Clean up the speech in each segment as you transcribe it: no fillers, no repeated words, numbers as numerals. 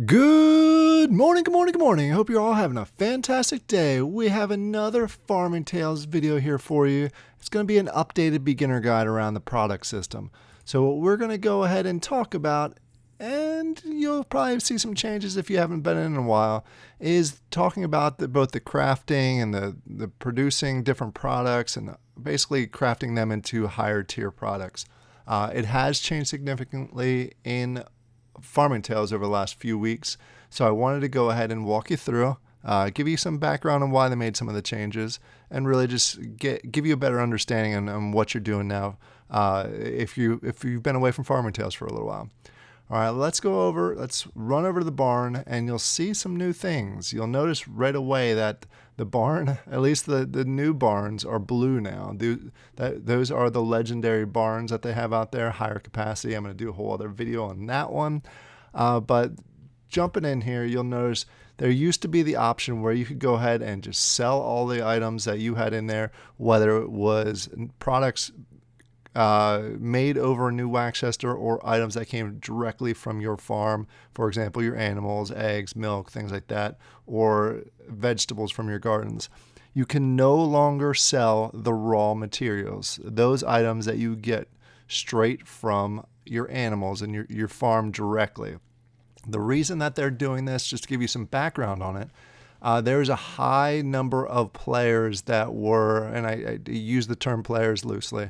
Good morning, good morning, good morning. I hope you're all having a fantastic day. We have another Farming Tales video here for you. It's going to be an updated beginner guide around the product system. So what we're going to go ahead and talk about, and you'll probably see some changes if you haven't been in a while, is talking about both the crafting and the producing different products and basically crafting them into higher tier products. It has changed significantly in Farming Tales over the last few weeks, so I wanted to go ahead and walk you through, give you some background on why they made some of the changes, and really just give you a better understanding on what you're doing now if you've been away from Farming Tales for a little while. All right, let's run over to the barn, and you'll see some new things. You'll notice right away that the barn, at least the new barns, are blue now. Those are the legendary barns that they have out there, higher capacity. I'm going to do a whole other video on that one. But jumping in here, you'll notice there used to be the option where you could go ahead and just sell all the items that you had in there, whether it was products made over a new wax ester or items that came directly from your farm. For example, your animals, eggs, milk, things like that, or vegetables from your gardens. You can no longer sell the raw materials, those items that you get straight from your animals and your farm directly. The reason that they're doing this, just to give you some background on it, there's a high number of players that were, and I use the term players loosely,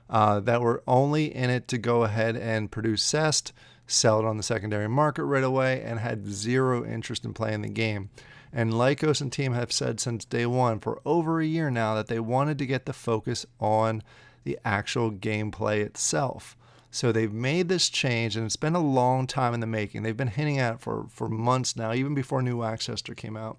that were only in it to go ahead and produce cest, sell it on the secondary market right away, and had zero interest in playing the game. And Lycos and team have said since day one, for over a year now, that they wanted to get the focus on the actual gameplay itself. So they've made this change, and it's been a long time in the making. They've been hinting at it for months now, even before New Wax Ester came out.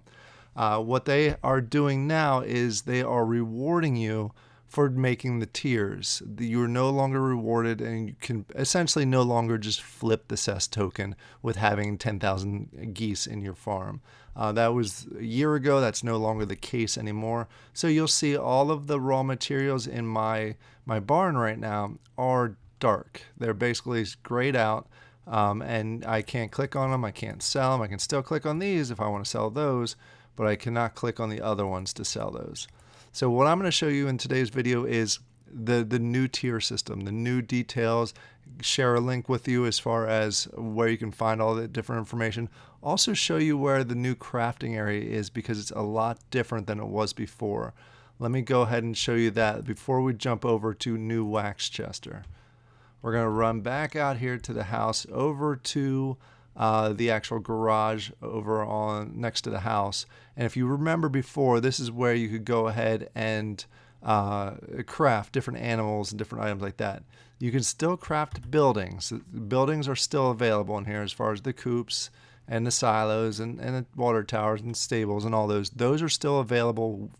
What they are doing now is they are rewarding you for making the tiers. You're no longer rewarded, and you can essentially no longer just flip the cest token with having 10,000 geese in your farm. That was a year ago. That's no longer the case anymore. So you'll see all of the raw materials in my barn right now are dark. They're basically grayed out, and I can't click on them. I can't sell them. I can still click on these if I want to sell those, but I cannot click on the other ones to sell those. So what I'm going to show you in today's video is the new tier system, the new details, share a link with you as far as where you can find all the different information. Also show you where the new crafting area is, because it's a lot different than it was before. Let me go ahead and show you that before we jump over to New Wax Chester. We're going to run back out here to the house, over to the actual garage over on next to the house. And if you remember before, this is where you could go ahead and craft different animals and different items like that. You can still craft buildings. Buildings are still available in here, as far as the coops and the silos and the water towers and stables and all those. Those are still available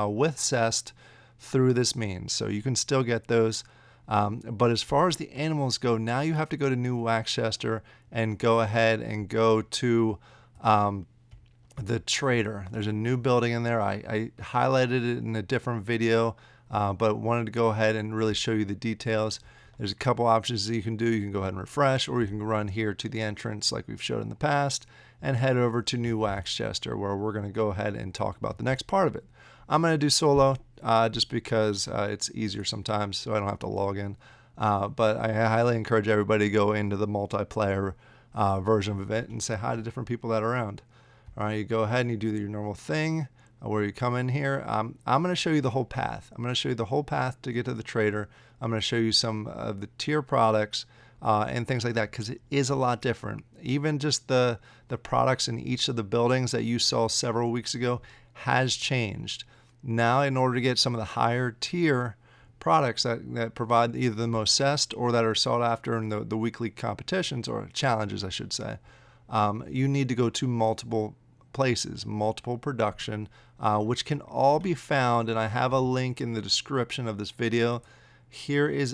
with cest through this means. So you can still get those. But as far as the animals go, now you have to go to New Wax Chester and go ahead and go to the trader. There's a new building in there. I highlighted it in a different video, but wanted to go ahead and really show you the details. There's a couple options that you can do. You can go ahead and refresh, or you can run here to the entrance like we've showed in the past and head over to New Wax Chester, where we're going to go ahead and talk about the next part of it. I'm going to do solo just because it's easier sometimes, so I don't have to log in. But I highly encourage everybody to go into the multiplayer version of it and say hi to different people that are around. All right, you go ahead and you do your normal thing where you come in here. I'm going to show you the whole path. I'm going to show you the whole path to get to the trader. I'm going to show you some of the tier products and things like that, because it is a lot different. Even just the products in each of the buildings that you saw several weeks ago has changed. Now, in order to get some of the higher tier products that provide either the most cest or that are sought after in the weekly competitions, or challenges, I should say, you need to go to multiple places, multiple production, which can all be found, and I have a link in the description of this video. Here is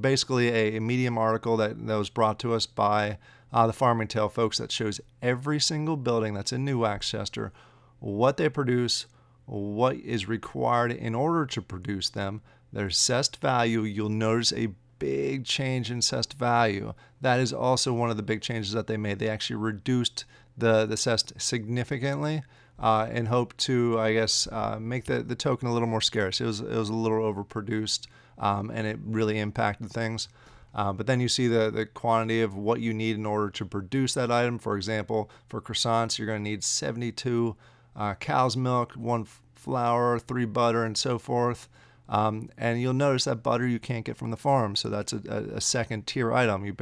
basically a Medium article that was brought to us by the Farming Tale folks, that shows every single building that's in New Wax Chester, what they produce, what is required in order to produce them, their cest value. You'll notice a big change in CEST value. That is also one of the big changes that they made. They actually reduced the CEST significantly in hope to, I guess, make the token a little more scarce. It was a little overproduced, and it really impacted things. But then you see the quantity of what you need in order to produce that item. For example, for croissants, you're going to need 72 cow's milk, 1 flour, 3 butter, and so forth. And you'll notice that butter you can't get from the farm, so that's a second tier item. You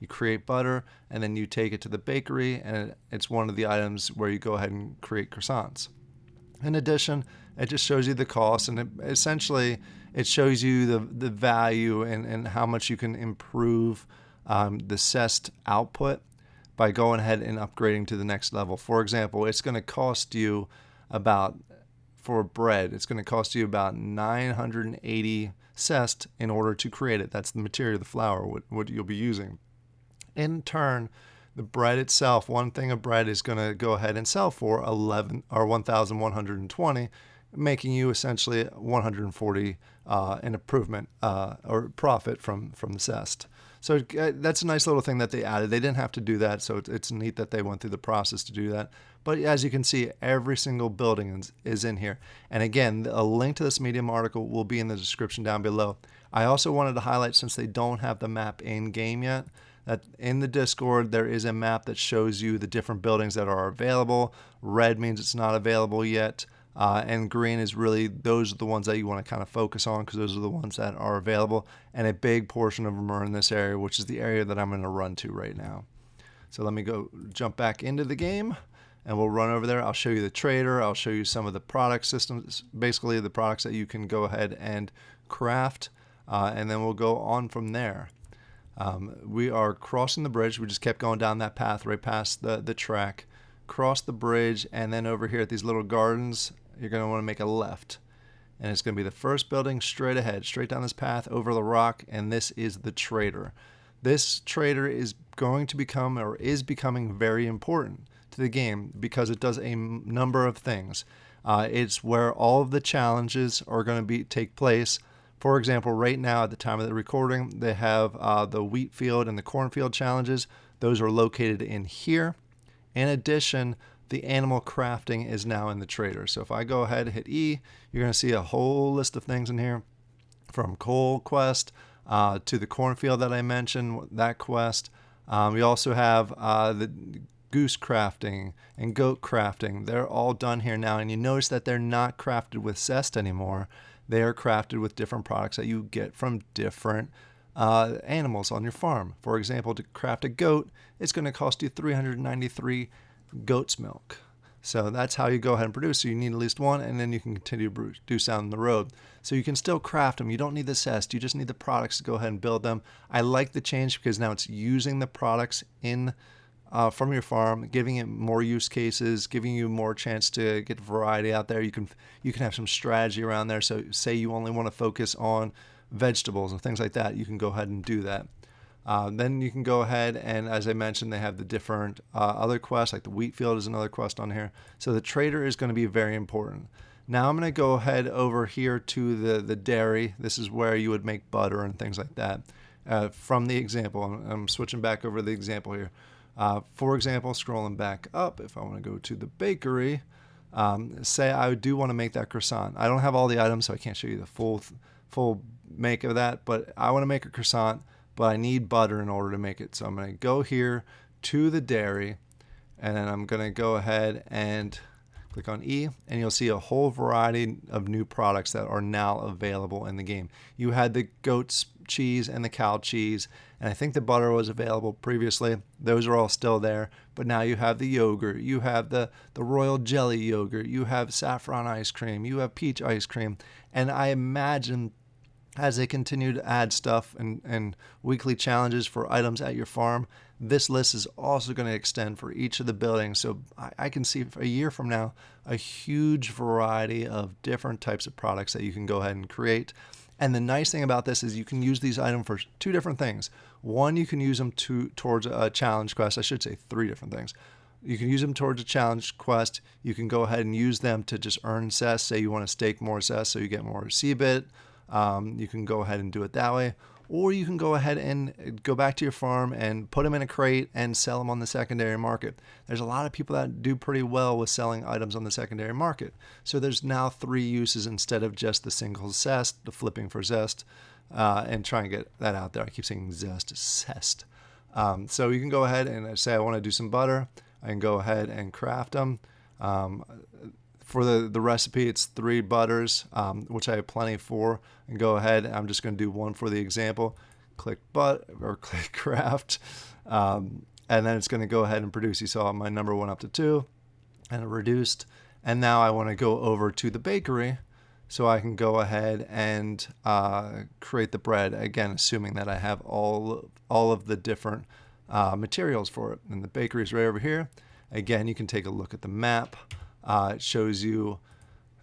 create butter, and then you take it to the bakery, and it's one of the items where you go ahead and create croissants. In addition, it just shows you the cost, and essentially it shows you the value and how much you can improve the CEST output by going ahead and upgrading to the next level. For example, it's going to cost you for bread, it's going to cost you about 980 CEST in order to create it. That's the material, the flour, what you'll be using. In turn, the bread itself, one thing of bread is going to go ahead and sell for 1,120, making you essentially 140 an improvement or profit from the CEST. So that's a nice little thing that they added. They didn't have to do that, so it's neat that they went through the process to do that. But as you can see, every single building is in here. And again, a link to this Medium article will be in the description down below. I also wanted to highlight, since they don't have the map in game yet, that in the Discord there is a map that shows you the different buildings that are available. Red means it's not available yet. And green is really, those are the ones that you want to kind of focus on, because those are the ones that are available, and a big portion of them are in this area, which is the area that I'm going to run to right now. So let me go jump back into the game, and we'll run over there. I'll show you the trader. I'll show you some of the product systems, basically the products that you can go ahead and craft, and then we'll go on from there. We are crossing the bridge. We just kept going down that path right past the track, cross the bridge, and then over here at these little gardens, you're going to want to make a left, and it's going to be the first building straight ahead, straight down this path over the rock, and this is the trader. This trader is going to become, or is becoming, very important to the game because it does a number of things. It's where all of the challenges are going to take place. For example, right now at the time of the recording, they have the wheat field and the cornfield challenges. Those are located in here. In addition, the animal crafting is now in the trader. So if I go ahead and hit E, you're going to see a whole list of things in here, from coal quest to the cornfield that I mentioned, that quest. We also have the goose crafting and goat crafting. They're all done here now, and you notice that they're not crafted with CEST anymore. They are crafted with different products that you get from different animals on your farm. For example, to craft a goat, it's going to cost you 393 goat's milk. So that's how you go ahead and produce. So you need at least one, and then you can continue to produce down the road. So you can still craft them. You don't need the CEST. You just need the products to go ahead and build them. I like the change because now it's using the products in from your farm, giving it more use cases, giving you more chance to get variety out there. You can have some strategy around there. So say you only want to focus on vegetables and things like that, you can go ahead and do that. Then you can go ahead and, as I mentioned, they have the different other quests, like the wheat field is another quest on here. So the trader is going to be very important. Now I'm going to go ahead over here to the dairy. This is where you would make butter and things like that. From the example, I'm switching back over to the example here. For example, scrolling back up, if I want to go to the bakery, say I do want to make that croissant. I don't have all the items, so I can't show you the full make of that, but I want to make a croissant, but I need butter in order to make it. So I'm going to go here to the dairy, and then I'm going to go ahead and click on E, and you'll see a whole variety of new products that are now available in the game. You had the goat's cheese and the cow cheese, and I think the butter was available previously. Those are all still there, but now you have the yogurt, you have the royal jelly yogurt, you have saffron ice cream, you have peach ice cream, and I imagine as they continue to add stuff and weekly challenges for items at your farm, this list is also going to extend for each of the buildings. So I can see a year from now a huge variety of different types of products that you can go ahead and create. And the nice thing about this is you can use these items for two different things. One, you can use them towards a challenge quest. I should say three different things. You can use them towards a challenge quest. You can go ahead and use them to just earn CEST. Say you want to stake more CEST so you get more CBIT. You can go ahead and do it that way. or you can go ahead and go back to your farm and put them in a crate and sell them on the secondary market. There's a lot of people that do pretty well with selling items on the secondary market. So there's now 3 uses instead of just the single zest, the flipping for zest, and try and get that out there. I keep saying zest. So you can go ahead and say I want to do some butter. I can go ahead and craft them. For the recipe, it's 3 butters, which I have plenty for. And go ahead, I'm just going to do one for the example. Click click craft, and then it's going to go ahead and produce. You saw my number went up to 2, and it reduced. And now I want to go over to the bakery, so I can go ahead and create the bread. Again, assuming that I have all of the different materials for it. And the bakery is right over here. Again, you can take a look at the map. It shows you,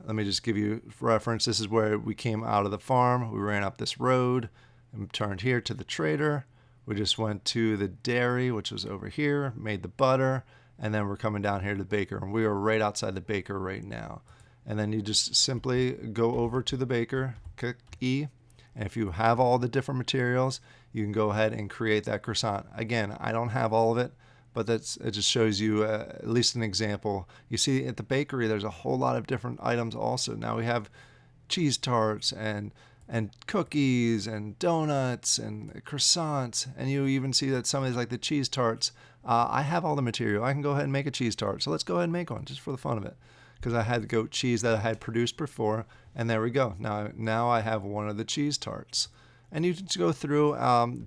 let me just give you reference. This is where we came out of the farm. We ran up this road and turned here to the trader. We just went to the dairy, which was over here, made the butter, and then we're coming down here to the baker. And we are right outside the baker right now. And then you just simply go over to the baker, click E, and if you have all the different materials, you can go ahead and create that croissant. Again, I don't have all of it, but it just shows you at least an example. You see at the bakery, there's a whole lot of different items also. Now we have cheese tarts and cookies and donuts and croissants, and you even see that some of these, like the cheese tarts, I have all the material. I can go ahead and make a cheese tart. So let's go ahead and make one just for the fun of it, because I had the goat cheese that I had produced before, and there we go. Now I have one of the cheese tarts. And you just go through,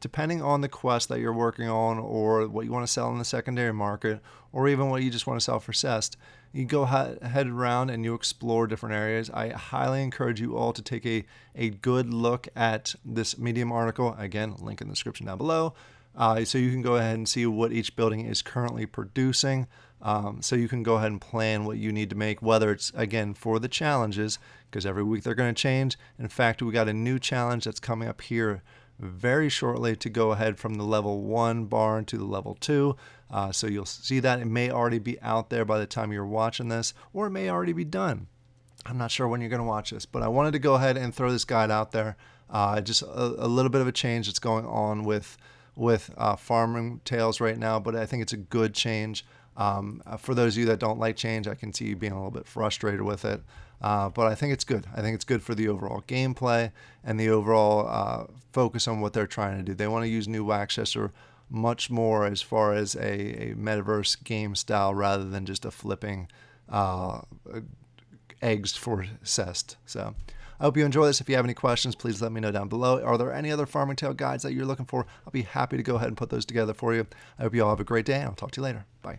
depending on the quest that you're working on, or what you want to sell in the secondary market, or even what you just want to sell for cest, you go head around and you explore different areas. I highly encourage you all to take a good look at this Medium article. Again, link in the description down below. So you can go ahead and see what each building is currently producing. So you can go ahead and plan what you need to make, whether it's, again, for the challenges, because every week they're going to change. In fact, we got a new challenge that's coming up here very shortly to go ahead from the level 1 barn to the level 2. So you'll see that it may already be out there by the time you're watching this, or it may already be done. I'm not sure when you're going to watch this, but I wanted to go ahead and throw this guide out there. Just a little bit of a change that's going on with Farming Tales right now, but I think it's a good change. For those of you that don't like change, I can see you being a little bit frustrated with it. But I think it's good. I think it's good for the overall gameplay and the overall focus on what they're trying to do. They want to use new Waxchester much more as far as a metaverse game style rather than just a flipping eggs for cest. So I hope you enjoy this. If you have any questions, please let me know down below. Are there any other Farming Tale guides that you're looking for? I'll be happy to go ahead and put those together for you. I hope you all have a great day, and I'll talk to you later. Bye.